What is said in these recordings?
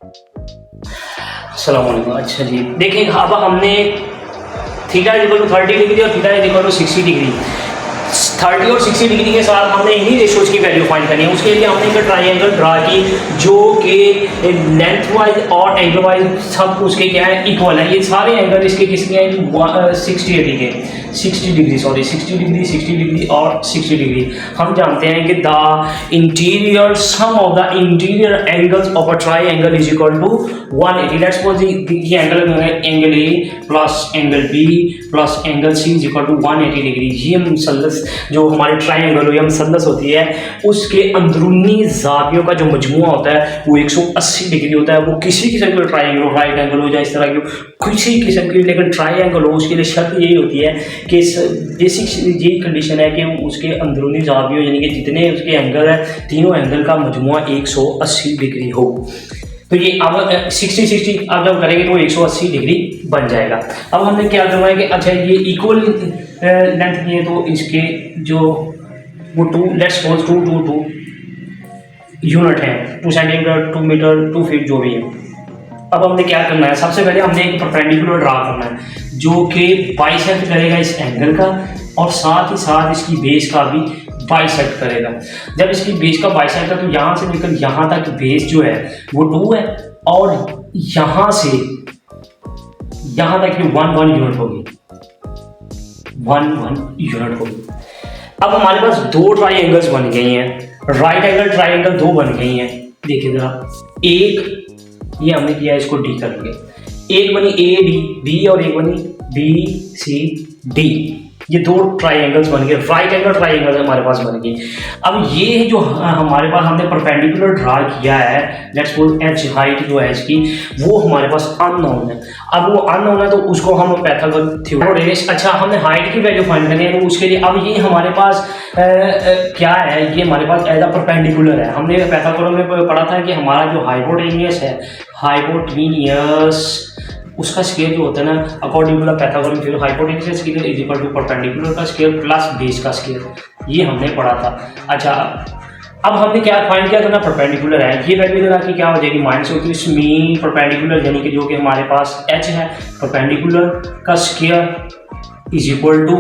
अस्सलाम वालेकुम। अच्छा जी, देखिए अब हमने theta is equal to 30 degree और theta is equal to 60 degree, 30 और 60 डिग्री के साथ हमने इन्हीं रेशियोज की वैल्यू फाइंड करनी है। उसके लिए हमने एक ट्राइंगल ड्रा की जो कि लेंथ वाइज और एंगल वाइज सब उसके क्या है, इक्वल है। ये सारे एंगल इसके किसके हैं, 60 के 60 डिग्री, सॉरी 60 डिग्री, 60 डिग्री और 60 डिग्री। हम जानते हैं कि the interior sum of the interior angles of a triangle is equal to 180। Let's suppose ये angle A plus angle B plus angle C is equal to 180 degree. ये मुसल्लस जो हमारे ट्राइंगल या मुसल्लस होती है उसके अंदरूनी ज़ावियों का जो मजमुआ होता है वो 180 डिग्री होता है। वो किसी किस्म का ट्राइंगल हो, राइट एंगल हो, या इस तरह की किसी किस्म की, लेकिन ट्राइंगल हो उसके लिए शर्त यही होती है कि बेसिक यही कंडीशन है कि उसके अंदरूनी ज़ावियों यानी कि जितने उसके एंगल है तीनों एंगल का मजमुआ 180 डिग्री हो। तो ये अब 60 अब जब करेंगे तो 180 डिग्री बन जाएगा। अब हमने क्या करना है कि अच्छा ये इक्वल लेंथ की है तो इसके जो वो 2 लेट्स सपोज 2 यूनिट है, 2 सेंटीमीटर 2 मीटर 2 फीट जो भी है। अब हमने क्या करना है, सबसे पहले हमने एक परपेंडिकुलर ड्रा करना है जो कि बाइसेक्ट करेगा इस एंगल का और साथ ही साथ इसकी बेस का भी बाइसेक्ट करेगा। जब इसकी बेस का बाइसेक्ट है तो यहाँ से लेकर यहाँ तक बेस जो है वो 2 है और यहाँ से यहाँ तक की 1 यूनिट होगी, 1 यूनिट होगी। अब हमारे पास 2 ट्राइंगल्स बन गई हैं, राइट एंगल ट्राइंगल 2 बन गई हैं। देखिए जरा, एक ये हमने किया, इसको डी करेंगे, एक बनी ए डी बी और एक बनी बी सी डी। ये 2 ट्राइंगल्स बन गए, राइट एंगल ट्राइंगल हमारे पास बन गई। अब ये जो हमारे पास हमने परपेंडिकुलर ड्रा किया है, लेट्स सपोज एच हाइट जो है इसकी वो हमारे पास अननोन है। अब वो अननोन है तो उसको हम पाइथागोरस थ्योरम, अच्छा हमने हाइट की वैल्यू फाइंड करनी है तो उसके लिए अब ये हमारे पास क्या है, ये हमारे पास एज अ परपेंडिकुलर है। हमने पाइथागोरस में पढ़ा था कि हमारा जो हाइपोटेनियस है, हाइपोटेनियस उसका स्केयर जो होता है ना according to the Pythagoras theorem, hypotenuse square is equal to perpendicular का स्केयर प्लस बेस का स्केयर, ये हमने पढ़ा था। अच्छा अब हमने क्या फाइंड किया था, परपेंडिकुलर है, ये वैल्यू इधर आके क्या हो जाएगी माइनस होगी, मीन परपेंडिकुलर यानी कि जो कि हमारे पास एच है परपेंडिकुलर का स्केयर इज इक्वल टू,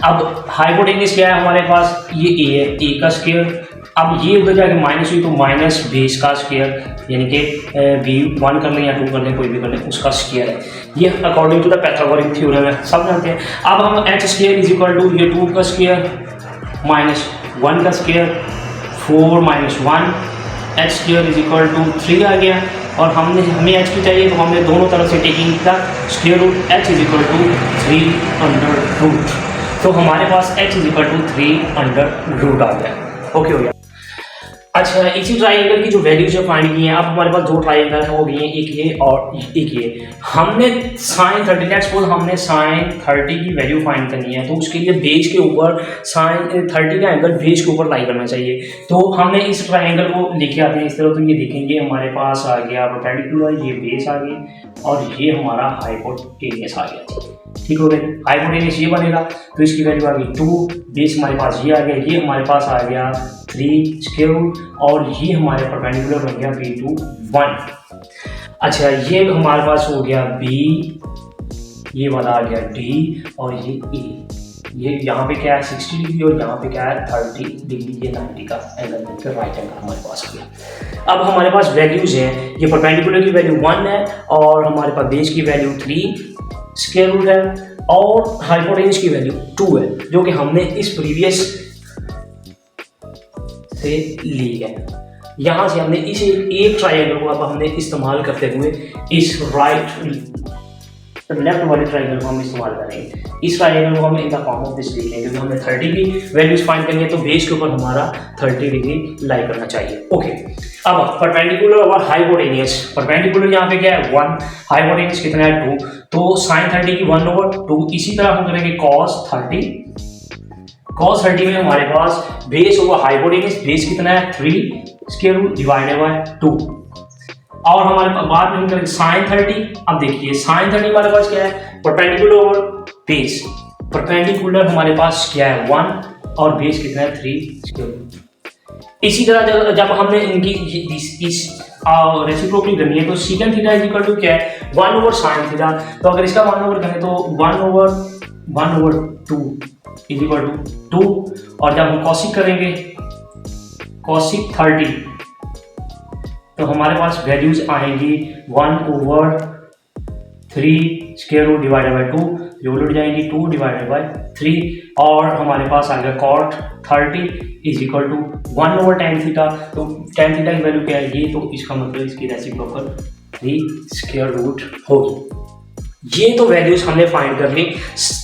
अब हाइपोटेन्यूस क्या है हमारे पास, ये ए है, ए का स्केयर। अब ये उधर जाके माइनस हुई तो माइनस बेस का स्केयर यानी कि बी 1 कर लें या 2 कर लें, कोई भी कर लें, उसका स्केयर है। ये according to the Pythagoras theorem है, सब जानते हैं। अब हम H square is equal to ये 2 का स्केयर माइनस 1 का square, 4 minus 1 H square is equal to 3 आ गया। और हमें एच की चाहिए तो हमने दोनों तरफ से टेकिंग का square root, H is equal to 3 under root. तो हमारे पास H is equal to 3 under root आ गया। ओके हो गया। अच्छा इसी ट्राइंगल की जो वैल्यूज फाइंड की हैं, अब हमारे पास 2 ट्राइंगल हो गई हैं, एक ये और एक ये। हमने साइन 30 लेट्स सपोज हमने साइन 30 की वैल्यू फाइंड करनी है तो उसके लिए बेस के ऊपर साइन 30 का एंगल बेस के ऊपर लाई करना चाहिए। तो हमने इस ट्राइंगल को लेके आते हैं इस तरह, तो ये देखेंगे हमारे पास आ गया परपेंडिकुलर, ये बेस आ गई और ये हमारा हाइपोटेन्यूस आ गया। ठीक हो गया, हाइपोटेन्यूस ये बनेगा तो इसकी वैल्यू आ गई 2, बेस हमारे पास ये आ गया, ये हमारे पास आ गया 3 स्क्वायर रूट और ये हमारे परपेंडिकुलर बन गया B2 1। अच्छा ये हमारे पास हो गया B, ये वाला आ गया D और ये A। ये यहाँ पे क्या है 60 डिग्री और यहाँ पे क्या है 30 डिग्री, ये 90 का एंगल मिलकर राइट एंगल हमारे पास आ गया। अब हमारे पास वैल्यूज हैं, ये परपेंडिकुलर की वैल्यू 1 है और हमारे पास बेस की वैल्यू 3 स्क्वायर रूट है और हाइपोटेन्यूस की वैल्यू 2 है जो कि हमने इस प्रीवियस से ली है। यहाँ से हमने इस एक ट्राइंगल को अब हमने इस्तेमाल करते हुए इस लेफ्ट वाले ट्राइंगल को हम इस्तेमाल करेंगे। इस ट्राइंगल को हम in the form of this लिखेंगे क्योंकि हमने 30 की वैल्यूज फाइंड करनी है तो बेस के ऊपर हमारा 30 डिग्री लाई करना चाहिए। ओके अब परपेंडिकुलर और हाइपोटेन्यूस, परपेंडिकुलर यहाँ पे क्या है 1, हाइपोटेन्यूस कितना है 2, तो साइन 30 की 1/2। इसी तरह हम करेंगे cos 30, cos 30 में हमारे पास बेस होगा हाइपोटेन्यूस, बेस कितना है 3 स्क्वायर रूट डिवाइडेड बाय 2 और हमारे पास बाद में हम करेंगे साइन 30। अब देखिए साइन 30 हमारे पास क्या है परपेंडिकुलर और बेस, परपेंडिकुलर हमारे पास क्या है 1 और बेस कितना है 3 स्क्वायर रूट। इसी तरह जब हमने इनकी इस रेसिप्रोकली करनी है तो secant theta is equal to क्या है 1/sin थीटा। तो अगर इसका 1/, करें तो 1/2 इज इक्वल टू 2, और जब हम कॉसिक करेंगे कॉसिक 30 तो हमारे पास वैल्यूज आएंगी 1/3 स्क्वायर रूट डिवाइडेड बाई 2, जो उलट जाएंगी 2 डिवाइडेड बाई 3, और हमारे पास आ गया cot 30 is equal to 1/tan theta. तो tan थीटा की वैल्यू क्या है ये, तो इसका मतलब इसकी रेसिप्रोकल 3 स्क्वायर रूट होगी। ये तो वैल्यूज हमने फाइंड कर ली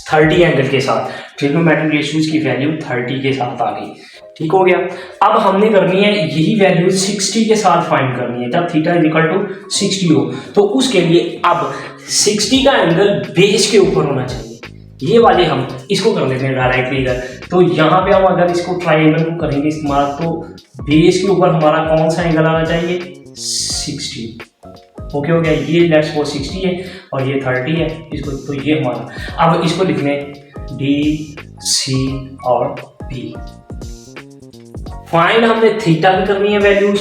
30 एंगल के साथ, ट्रिग्नोमेट्रिक रेशियोज की वैल्यू 30 के साथ आ गई, ठीक हो गया। अब हमने करनी है यही वैल्यू 60 के साथ फाइंड करनी है, जब थीटा इज इक्वल टू 60 हो। तो उसके लिए अब 60 का एंगल बेस के ऊपर होना चाहिए, ये वाले हम इसको कर लेते हैं डायरेक्टली इधर। तो यहाँ पे हम अगर इसको ट्राइंगल को करेंगे इस्तेमाल, तो बेस के ऊपर हमारा कौन सा एंगल आना चाहिए 60। ओके हो गया, ये लेट्स सपोज 60 है और ये 30 है, इसको तो ये हमारा। अब इसको लिख लें डी, सी और बी। फाइंड हमने थीटा की करनी है वैल्यूज,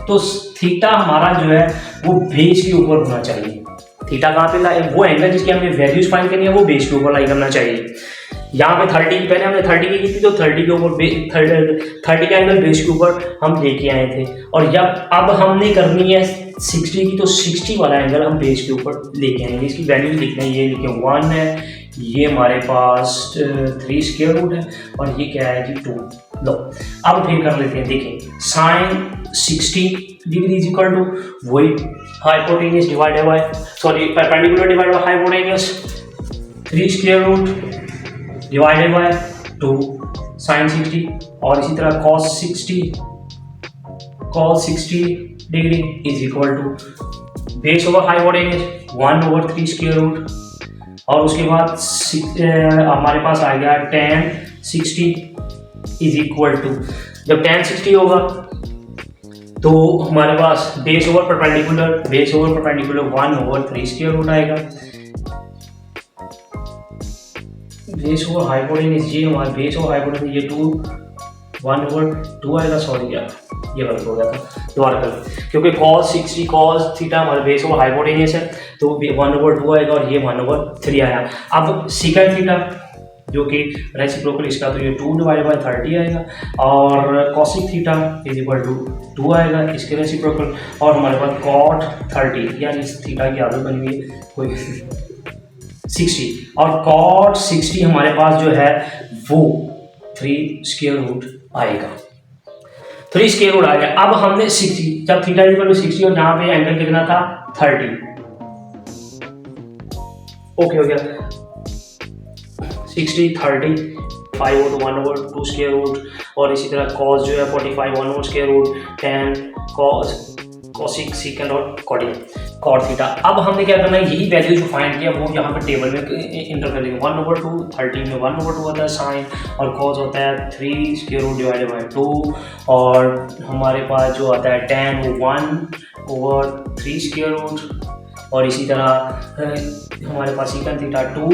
तो थीटा हमारा जो है वो बेस के ऊपर होना चाहिए। थीटा कहाँ पे लाई, वो एंगल जिसकी हमने वैल्यूज फाइंड करनी है वो बेस के ऊपर लाई करना चाहिए। यहाँ पे 30 पहले हमने 30 की थी, तो 30 के ऊपर 30 का एंगल बेस के ऊपर हम लेके आए थे, और जब अब हमने करनी है 60 की, तो 60 वाला एंगल हम बेस के ऊपर लेके आएंगे। इसकी वैल्यूज लिखना है, ये लिखे 1 है, ये हमारे पास 3 स्क्वायर रूट है, और ये क्या है जी 2। लो अब फिर कर लेते हैं, देखें sine 60 degree is equal to वही hypotenuse divided by perpendicular divided by hypotenuse 3 square root divided by 2 sine 60, और इसी तरह cos 60 degree is equal to base over hypotenuse 1/3 square root, और उसके बाद हमारे पास आ गया tan 60 इज इक्वल टू, जब tan 60 होगा तो हमारे पास base over perpendicular 1/3 square root आएगा। बेस ओवर हाइपोटेन्यूस, ये हमारा बेस ओवर हाइपोटेन्यूस, ये 1/2 आएगा। सॉरी यार, ये गलत हो गया था, दोबारा कर, क्योंकि cos 60 cos थीटा हमारे बेस ओवर हाइपोटेन्यूस है, तो 1/2 आएगा, और ये 1/3 आया। अब सेकंड थीटा जो कि रेसिप्रोकल इसका, तो ये 2 डिवाइडेड बाय 30 आएगा, और cosec theta is equal to 2 आएगा इसके रेसिप्रोकल, और हमारे पास cot 30, यार इस थीटा की आदत बनी हुई है कोई 60, और cot 60 हमारे पास जो है वो 3 स्क्वायर रूट आएगा, 3 स्क्वायर रूट आ गया। अब हमने 60, जब थीटा इज इक्वल टू 60 और जहाँ पे एंगल कितना था 30, ओके हो गया 60 30 5/1/2 स्क्वायर रूट, और इसी तरह cos जो है 45 1/2 square root, tan cosec secant और cot थीटा। अब हमने क्या करना है, यही वैल्यू जो फाइंड किया वो यहाँ पे टेबल में इंटर कर देंगे। 1/2 30 में 1/2 होता है साइन, और cos होता है 3 स्क्वायर रूट डिवाइडेड बाय 2, और हमारे पास जो आता है tan वो 1/3 स्क्वायर रूट, और इसी तरह हमारे पास secant थीटा 2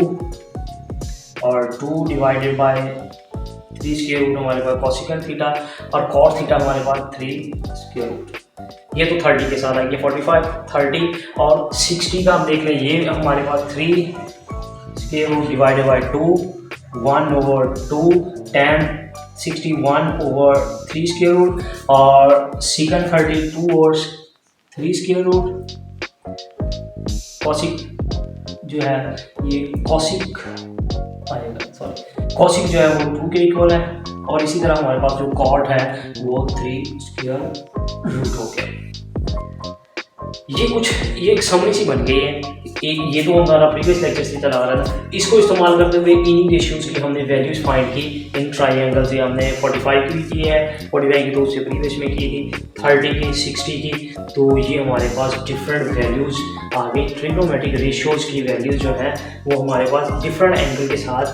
और 2 डिवाइडेड बाय 3 स्क्वायर रूट हमारे पास cosecant थीटा, और cot थीटा हमारे पास 3 स्क्वायर रूट। ये तो 30 के साथ आएंगे 45 30, और 60 का हम देख लें, ये हमारे पास 3 square root divided by 2 1/2 tan 60 1/3 square root, और secant 30 2/3 स्क्वायर रूट। cosec जो है ये cosec आएगा, सॉरी cosec जो है वो 2 के इक्वल है, और इसी तरह हमारे पास जो cot है वो 3 स्क्वायर रूट हो गया। ये एक समरी सी बन गई है। ये तो हमारा प्रीवियस लेक्चर से चला आ रहा था, इसको इस्तेमाल करते हुए इन्हीं रेशियोज की हमने वैल्यूज फाइंड की इन ट्राइंगल से। हमने 45 की की है, 45 की तो उससे प्रीवियस में की थी, 30 की 60 की, तो ये हमारे पास डिफरेंट वैल्यूज आ गई। ट्रिग्नोमेट्रिक रेशियोज की वैल्यूज जो है वो हमारे पास डिफरेंट एंगल के साथ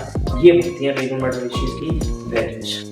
ये होती हैं ट्रिग्नोमेट्रिक रेशियोज की वैल्यूज।